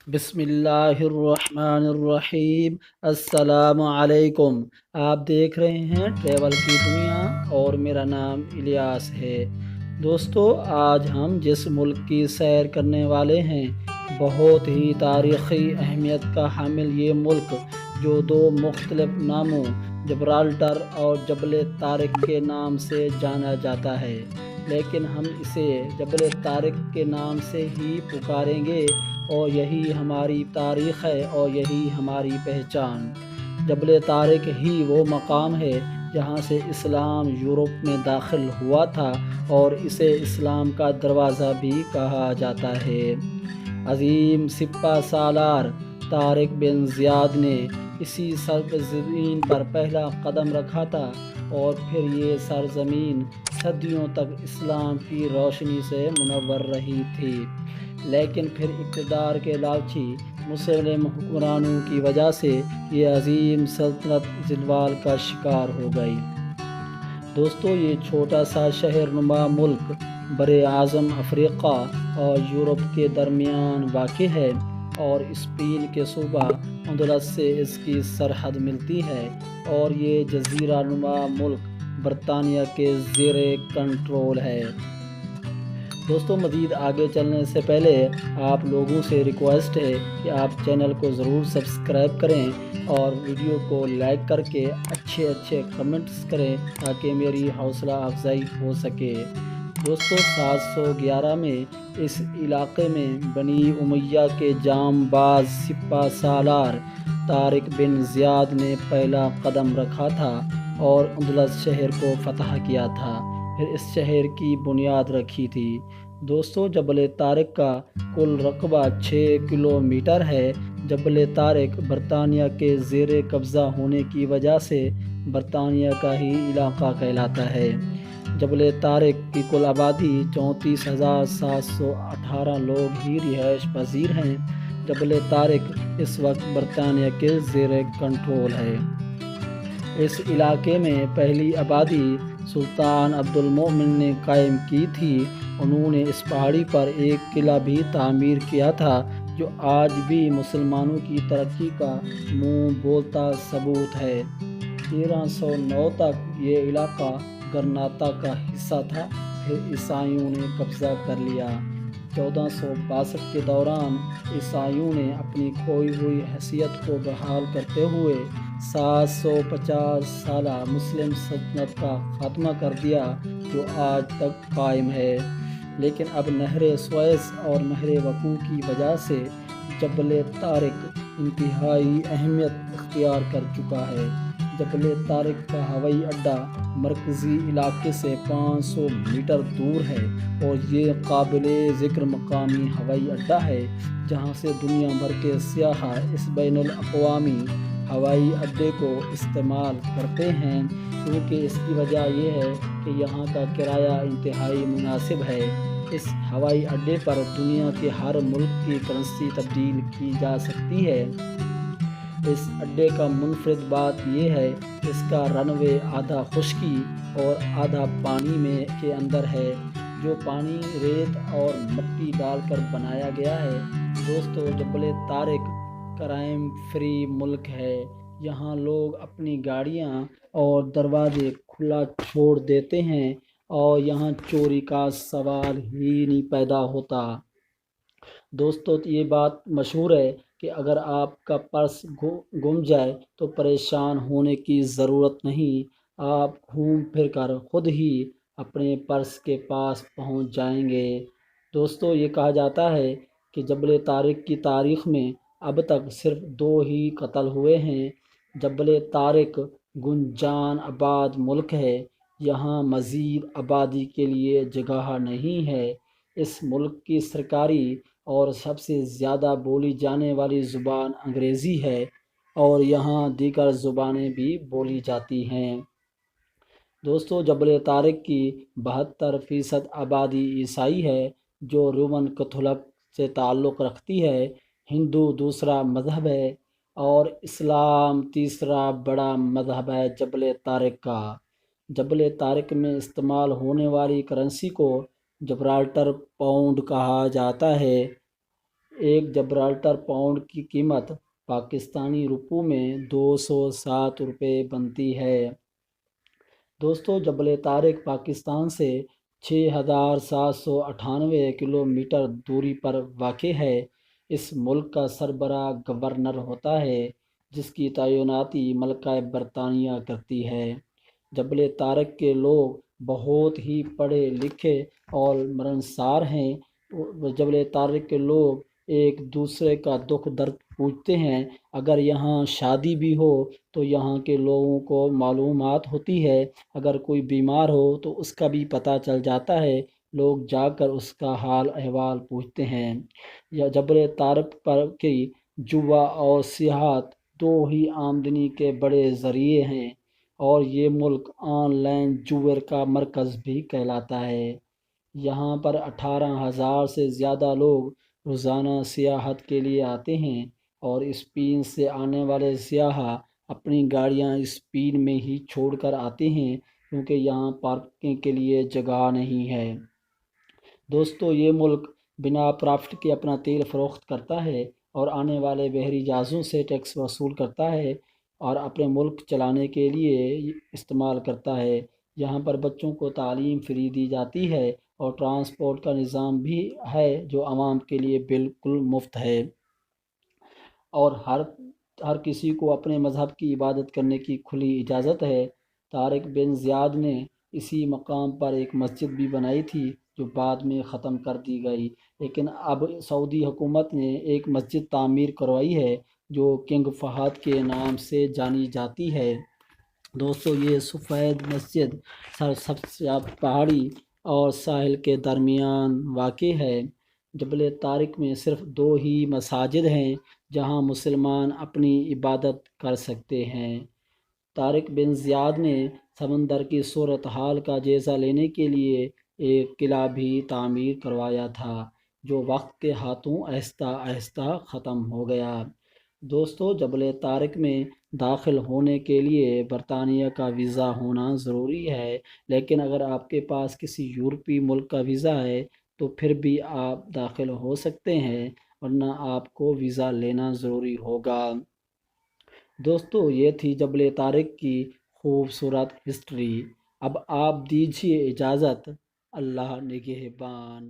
بسم اللہ الرحمن الرحیم۔ السلام علیکم۔ آپ دیکھ رہے ہیں ٹریول کی دنیا اور میرا نام الیاس ہے۔ دوستو، آج ہم جس ملک کی سیر کرنے والے ہیں بہت ہی تاریخی اہمیت کا حامل یہ ملک، جو دو مختلف ناموں جبرالٹر اور جبل طارق کے نام سے جانا جاتا ہے، لیکن ہم اسے جبل طارق کے نام سے ہی پکاریں گے، اور یہی ہماری تاریخ ہے اور یہی ہماری پہچان۔ جبل طارق ہی وہ مقام ہے جہاں سے اسلام یورپ میں داخل ہوا تھا، اور اسے اسلام کا دروازہ بھی کہا جاتا ہے۔ عظیم سپہ سالار طارق بن زیاد نے اسی سرزمین پر پہلا قدم رکھا تھا، اور پھر یہ سرزمین صدیوں تک اسلام کی روشنی سے منور رہی تھی، لیکن پھر اقتدار کے لالچی مسلم حکمرانوں کی وجہ سے یہ عظیم سلطنت زوال کا شکار ہو گئی۔ دوستو، یہ چھوٹا سا شہر نما ملک بر اعظم افریقہ اور یورپ کے درمیان واقع ہے، اور اسپین کے صوبہ اندلس سے اس کی سرحد ملتی ہے، اور یہ جزیرہ نما ملک برطانیہ کے زیر کنٹرول ہے۔ دوستو، مزید آگے چلنے سے پہلے آپ لوگوں سے ریکویسٹ ہے کہ آپ چینل کو ضرور سبسکرائب کریں اور ویڈیو کو لائک کر کے اچھے کمنٹس کریں تاکہ میری حوصلہ افزائی ہو سکے۔ دوستو، 711 میں اس علاقے میں بنی امیہ کے جام باز سپہ سالار طارق بن زیاد نے پہلا قدم رکھا تھا اور اندلس شہر کو فتح کیا تھا، پھر اس شہر کی بنیاد رکھی تھی۔ دوستو، جبل طارق کا کل رقبہ 6 کلومیٹر ہے۔ جبل طارق برطانیہ کے زیر قبضہ ہونے کی وجہ سے برطانیہ کا ہی علاقہ کہلاتا ہے۔ جبل طارق کی کل آبادی 34,718 لوگ ہی رہائش پذیر ہیں۔ جبل طارق اس وقت برطانیہ کے زیر کنٹرول ہے۔ اس علاقے میں پہلی آبادی سلطان عبد المؤمن نے قائم کی تھی۔ انہوں نے اس پہاڑی پر ایک قلعہ بھی تعمیر کیا تھا، جو آج بھی مسلمانوں کی ترقی کا منہ بولتا ثبوت ہے۔ 1309 تک یہ علاقہ گرناطہ کا حصہ تھا، پھر عیسائیوں نے قبضہ کر لیا۔ 1462 کے دوران عیسائیوں نے اپنی کھوئی ہوئی حیثیت کو بحال کرتے ہوئے 750 سالہ مسلم سلطنت کا خاتمہ کر دیا، جو آج تک قائم ہے۔ لیکن اب نہر سوئس اور نہر وقوع کی وجہ سے جبل طارق انتہائی اہمیت اختیار کر چکا ہے۔ جبل طارق کا ہوائی اڈہ مرکزی علاقے سے 500 میٹر دور ہے، اور یہ قابل ذکر مقامی ہوائی اڈہ ہے جہاں سے دنیا بھر کے سیاح اس بین الاقوامی ہوائی اڈے کو استعمال کرتے ہیں، کیونکہ اس کی وجہ یہ ہے کہ یہاں کا کرایہ انتہائی مناسب ہے۔ اس ہوائی اڈے پر دنیا کے ہر ملک کی کرنسی تبدیل کی جا سکتی ہے۔ اس اڈے کا منفرد بات یہ ہے کہ اس کا رن وے آدھا خشکی اور آدھا پانی میں کے اندر ہے، جو پانی، ریت اور مٹی ڈال کر بنایا گیا ہے۔ دوستو، جبل طارق کرائم فری ملک ہے۔ یہاں لوگ اپنی گاڑیاں اور دروازے کھلا چھوڑ دیتے ہیں، اور یہاں چوری کا سوال ہی نہیں پیدا ہوتا۔ دوستو، یہ بات مشہور ہے کہ اگر آپ کا پرس گم جائے تو پریشان ہونے کی ضرورت نہیں، آپ گھوم پھر کر خود ہی اپنے پرس کے پاس پہنچ جائیں گے۔ دوستو، یہ کہا جاتا ہے کہ جبل طارق کی تاریخ میں اب تک صرف 2 ہی قتل ہوئے ہیں۔ جبل طارق گنجان آباد ملک ہے، یہاں مزید آبادی کے لیے جگہ نہیں ہے۔ اس ملک کی سرکاری اور سب سے زیادہ بولی جانے والی زبان انگریزی ہے، اور یہاں دیگر زبانیں بھی بولی جاتی ہیں۔ دوستو، جبل طارق کی 72% آبادی عیسائی ہے، جو رومن کیتھولک سے تعلق رکھتی ہے۔ ہندو دوسرا مذہب ہے، اور اسلام تیسرا بڑا مذہب ہے جبل طارق کا۔ جبل طارق میں استعمال ہونے والی کرنسی کو جبرالٹر پاؤنڈ کہا جاتا ہے۔ ایک جبرالٹر پاؤنڈ کی قیمت پاکستانی روپوں میں 207 روپے بنتی ہے۔ دوستو، جبل طارق پاکستان سے 6798 کلومیٹر دوری پر واقع ہے۔ اس ملک کا سربراہ گورنر ہوتا ہے، جس کی تعیناتی ملکہ برطانیہ کرتی ہے۔ جبل طارق کے لوگ بہت ہی پڑھے لکھے اور ملنسار ہیں۔ جبل طارق کے لوگ ایک دوسرے کا دکھ درد پوچھتے ہیں۔ اگر یہاں شادی بھی ہو تو یہاں کے لوگوں کو معلومات ہوتی ہے۔ اگر کوئی بیمار ہو تو اس کا بھی پتہ چل جاتا ہے، لوگ جا کر اس کا حال احوال پوچھتے ہیں۔ جبل طارق پر کی جوا اور سیاحت دو ہی آمدنی کے بڑے ذریعے ہیں، اور یہ ملک آن لائن جوئر کا مرکز بھی کہلاتا ہے۔ یہاں پر 18,000 سے زیادہ لوگ روزانہ سیاحت کے لیے آتے ہیں، اور اسپین سے آنے والے سیاح اپنی گاڑیاں اسپین میں ہی چھوڑ کر آتے ہیں، کیونکہ یہاں پارکنگ کے لیے جگہ نہیں ہے۔ دوستو، یہ ملک بنا پرافٹ کے اپنا تیل فروخت کرتا ہے اور آنے والے بحری جہازوں سے ٹیکس وصول کرتا ہے اور اپنے ملک چلانے کے لیے استعمال کرتا ہے۔ یہاں پر بچوں کو تعلیم فری دی جاتی ہے، اور ٹرانسپورٹ کا نظام بھی ہے جو عوام کے لیے بالکل مفت ہے، اور ہر کسی کو اپنے مذہب کی عبادت کرنے کی کھلی اجازت ہے۔ طارق بن زیاد نے اسی مقام پر ایک مسجد بھی بنائی تھی، جو بعد میں ختم کر دی گئی، لیکن اب سعودی حکومت نے ایک مسجد تعمیر کروائی ہے جو کنگ فہد کے نام سے جانی جاتی ہے۔ دوستو، یہ سفید مسجد سرسبز پہاڑی اور ساحل کے درمیان واقع ہے۔ جبل طارق میں صرف 2 ہی مساجد ہیں جہاں مسلمان اپنی عبادت کر سکتے ہیں۔ طارق بن زیاد نے سمندر کی صورتحال کا جائزہ لینے کے لیے ایک قلعہ بھی تعمیر کروایا تھا، جو وقت کے ہاتھوں آہستہ آہستہ ختم ہو گیا۔ دوستو، جبل طارق میں داخل ہونے کے لیے برطانیہ کا ویزا ہونا ضروری ہے، لیکن اگر آپ کے پاس کسی یورپی ملک کا ویزا ہے تو پھر بھی آپ داخل ہو سکتے ہیں، ورنہ آپ کو ویزا لینا ضروری ہوگا۔ دوستو، یہ تھی جبل طارق کی خوبصورت ہسٹری۔ اب آپ دیجیے اجازت۔ اللہ نگہبان۔